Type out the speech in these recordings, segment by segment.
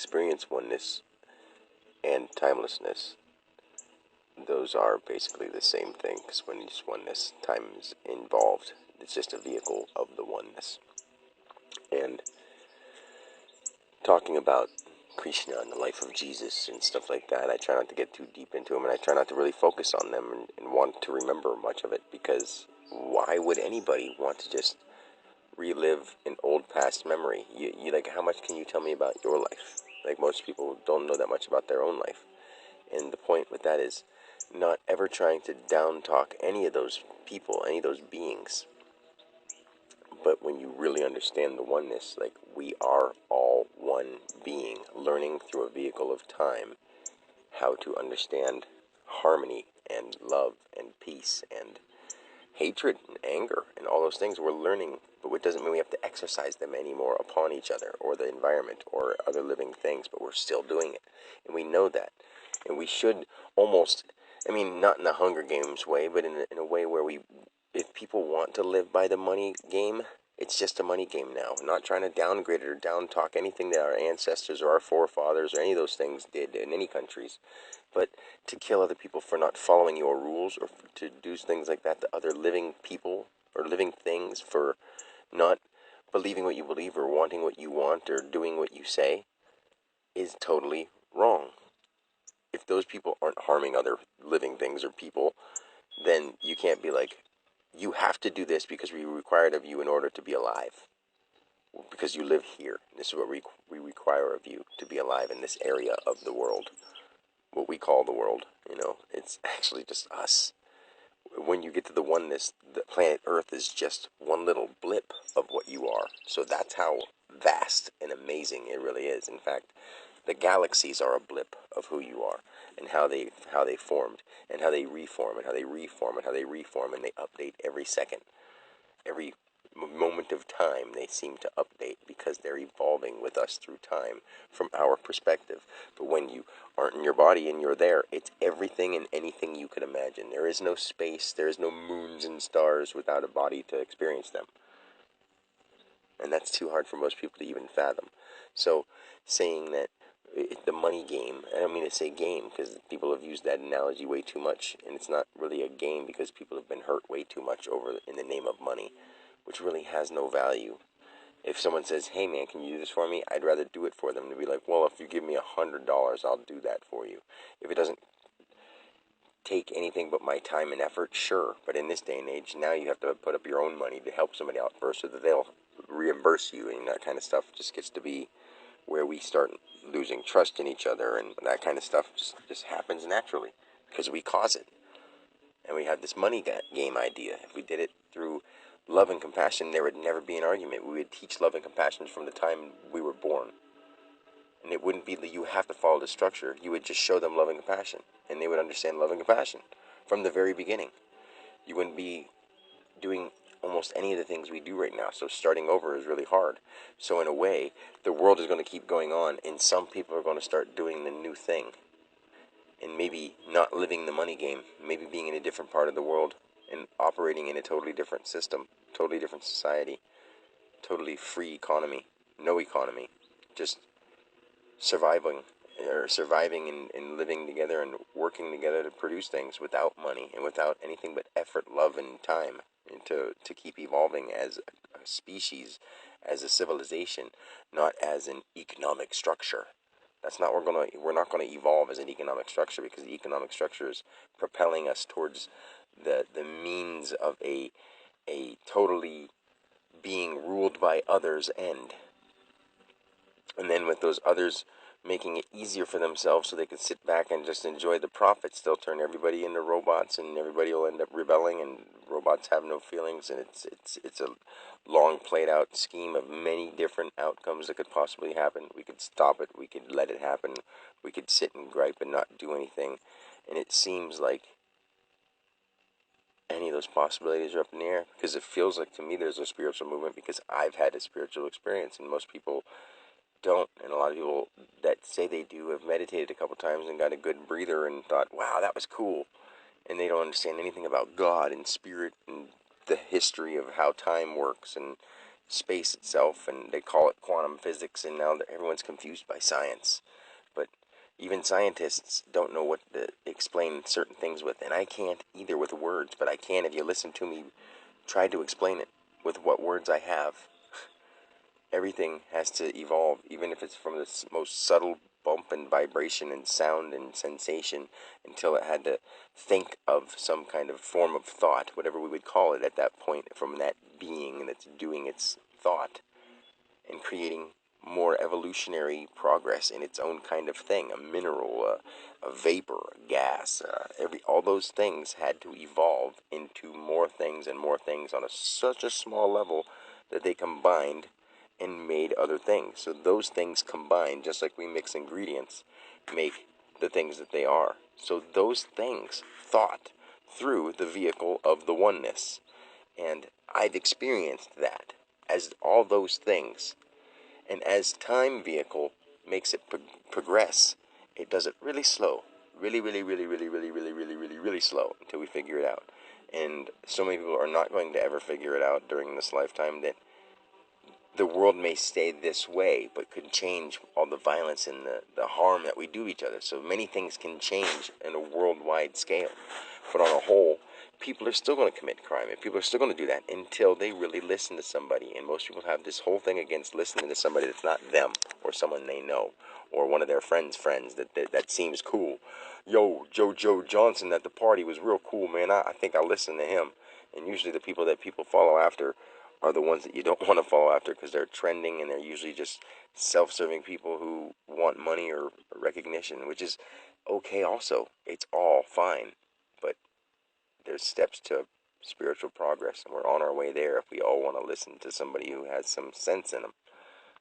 experience oneness and timelessness, those are basically the same thing, because when it's oneness, time is involved. It's just a vehicle of the oneness. And talking about Krishna and the life of Jesus and stuff like that, I try not to get too deep into them, and I try not to really focus on them and want to remember much of it, because why would anybody want to just relive an old past memory? You like, how much can you tell me about your life? Like, most people don't know that much about their own life. And the point with that is not ever trying to down talk any of those people, any of those beings. But when you really understand the oneness, like, we are all one being, learning through a vehicle of time how to understand harmony and love and peace and hatred and anger and all those things we're learning, but it doesn't mean we have to exercise them anymore upon each other or the environment or other living things, but we're still doing it. And we know that. And we should almost, I mean, not in the Hunger Games way, but in a way where if people want to live by the money game, it's just a money game now. I'm not trying to downgrade it or down talk anything that our ancestors or our forefathers or any of those things did in any countries. But to kill other people for not following your rules, or to do things like that to other living people or living things for not believing what you believe or wanting what you want or doing what you say, is totally wrong. If those people aren't harming other living things or people, then you can't be like, you have to do this because we require it of you in order to be alive. Because you live here. This is what we require of you, to be alive in this area of the world. What we call the world, it's actually just us. When you get to the oneness, the planet Earth is just one little blip of what you are. So that's how vast and amazing it really is. In fact, the galaxies are a blip of who you are, and how they formed, and how they reform, and how they reform, and how they reform, and they update every second. Every moment of time they seem to update, because they're evolving with us through time from our perspective. But when you aren't in your body and you're there, it's everything and anything you could imagine. There is no space, there is no moons and stars without a body to experience them. And that's too hard for most people to even fathom. So saying that the money game, I don't mean to say game, because people have used that analogy way too much, and it's not really a game, because people have been hurt way too much over in the name of money, which really has no value. If someone says, hey man, can you do this for me? I'd rather do it for them to be like, well, if you give me $100, I'll do that for you. If it doesn't take anything but my time and effort, sure. But in this day and age, now you have to put up your own money to help somebody out first, so that they'll reimburse you, and that kind of stuff just gets to be where we start losing trust in each other, and that kind of stuff just happens naturally, because we cause it. And we have this money game idea. If we did it through love and compassion, there would never be an argument. We would teach love and compassion from the time we were born. And it wouldn't be that you have to follow the structure. You would just show them love and compassion, and they would understand love and compassion from the very beginning. You wouldn't be doing almost any of the things we do right now. So starting over is really hard. So in a way, the world is going to keep going on, and some people are going to start doing the new thing, and maybe not living the money game, maybe being in a different part of the world and operating in a totally different system, totally different society, totally free economy, no economy, just surviving and living together and working together to produce things without money and without anything but effort, love, and time, and to keep evolving as a species, as a civilization, not as an economic structure. We're not going to evolve as an economic structure, because the economic structure is propelling us towards the means of a totally being ruled by others end. And then with those others making it easier for themselves so they can sit back and just enjoy the profits, they'll turn everybody into robots, and everybody will end up rebelling, and robots have no feelings, and it's a long played out scheme of many different outcomes that could possibly happen. We could stop it, we could let it happen, we could sit and gripe and not do anything, and it seems like any of those possibilities are up in the air, because it feels like to me there's a spiritual movement, because I've had a spiritual experience, and most people don't. And a lot of people that say they do have meditated a couple times and got a good breather and thought, wow, that was cool, and they don't understand anything about God and spirit and the history of how time works and space itself, and they call it quantum physics, and now everyone's confused by science. But even scientists don't know what to explain certain things with, and I can't either with words, but I can if you listen to me try to explain it with what words I have. Everything has to evolve, even if it's from the most subtle bump and vibration and sound and sensation, until it had to think of some kind of form of thought, whatever we would call it at that point, from that being that's doing its thought and creating more evolutionary progress in its own kind of thing, a mineral, a vapor, a gas, all those things had to evolve into more things and more things on such a small level that they combined and made other things. So those things combined, just like we mix ingredients, make the things that they are. So those things thought through the vehicle of the oneness. And I've experienced that as all those things. And as time vehicle makes it progress, it does it really slow. Really, really, really, really, really, really, really, really, really slow until we figure it out. And so many people are not going to ever figure it out during this lifetime that the world may stay this way, but could change all the violence and the harm that we do each other. So many things can change in a worldwide scale. But on a whole, people are still going to commit crime, and people are still going to do that until they really listen to somebody. And most people have this whole thing against listening to somebody that's not them, or someone they know, or one of their friends' friends that seems cool. Yo, Joe Johnson at the party was real cool, man. I think I'll listen to him. And usually the people that people follow after are the ones that you don't want to follow after, because they're trending, and they're usually just self-serving people who want money or recognition, which is okay also. It's all fine. But there's steps to spiritual progress, and we're on our way there if we all want to listen to somebody who has some sense in them.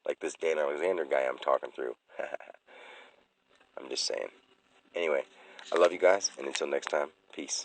Like this Dan Alexander guy I'm talking through. I'm just saying. Anyway, I love you guys, and until next time, peace.